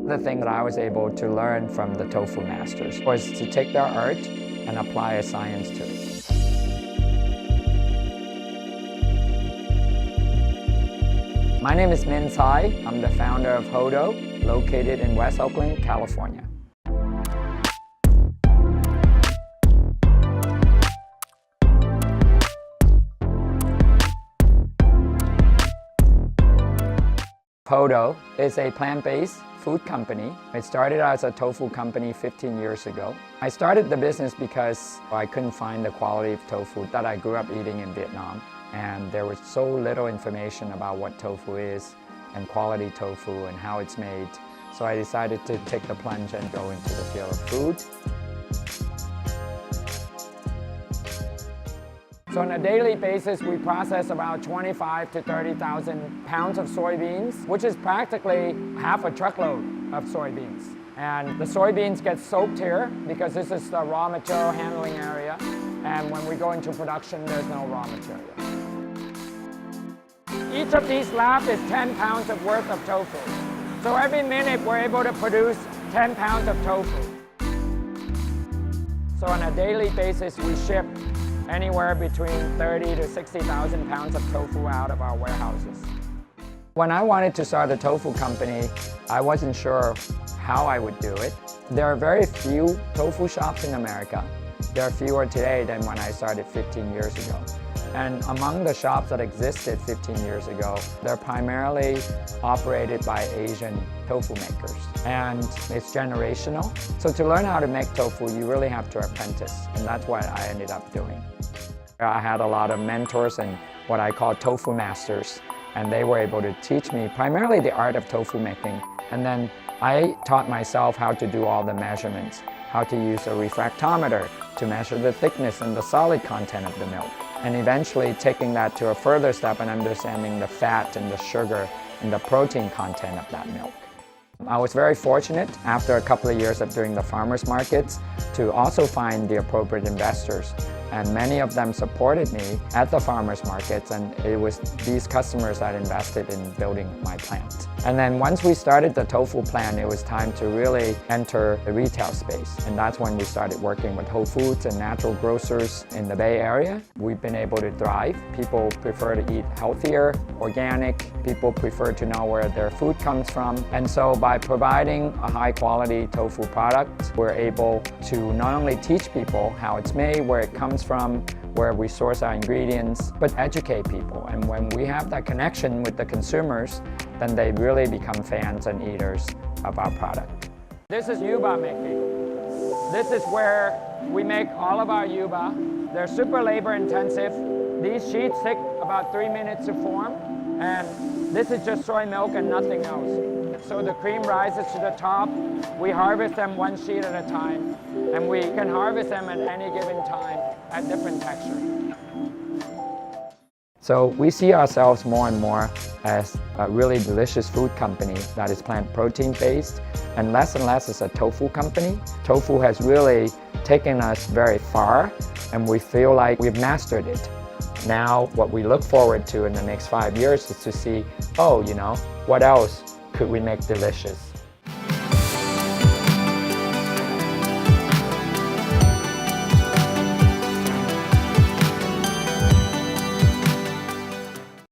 The thing that I was able to learn from the tofu masters was to take their art and apply a science to it. My name is Minh Tsai. I'm the founder of Hodo, located in West Oakland, California. Hodo is a plant-based food company. It started as a tofu company 15 years ago. I started the business because I couldn't find the quality of tofu that I grew up eating in Vietnam. And there was so little information about what tofu is and quality tofu and how it's made. So I decided to take the plunge and go into the field of food. So on a daily basis, we process about 25 to 30,000 pounds of soybeans, which is practically half a truckload of soybeans. And the soybeans get soaked here because this is the raw material handling area. And when we go into production, there's no raw material. Each of these laps is 10 pounds of worth of tofu. So every minute, we're able to produce 10 pounds of tofu. So on a daily basis, we ship anywhere between 30 to 60,000 pounds of tofu out of our warehouses. When I wanted to start a tofu company, I wasn't sure how I would do it. There are very few tofu shops in America. There are fewer today than when I started 15 years ago. And among the shops that existed 15 years ago, they're primarily operated by Asian tofu makers. And it's generational. So to learn how to make tofu, you really have to apprentice. And that's what I ended up doing. I had a lot of mentors and what I call tofu masters. And they were able to teach me primarily the art of tofu making. And then I taught myself how to do all the measurements, how to use a refractometer to measure the thickness and the solid content of the milk. And eventually taking that to a further step and understanding the fat and the sugar and the protein content of that milk. I was very fortunate after a couple of years of doing the farmers markets to also find the appropriate investors. And many of them supported me at the farmers markets, and it was these customers that invested in building my plant. And then once we started the tofu plant, it was time to really enter the retail space. And that's when we started working with Whole Foods and natural grocers in the Bay Area. We've been able to thrive. People prefer to eat healthier, organic. People prefer to know where their food comes from. And so by providing a high-quality tofu product, we're able to not only teach people how it's made, where it comes from, where we source our ingredients, but educate people. And when we have that connection with the consumers, then they really become fans and eaters of our product. This is yuba making. This is where we make all of our yuba. They're super labor intensive. These sheets take about 3 minutes to form, and this is just soy milk and nothing else. So the cream rises to the top. We harvest them one sheet at a time, and we can harvest them at any given time at different textures. So we see ourselves more and more as a really delicious food company that is plant protein based, and less as a tofu company. Tofu has really taken us very far, and we feel like we've mastered it. Now what we look forward to in the next 5 years is to see, oh, what else could we make delicious?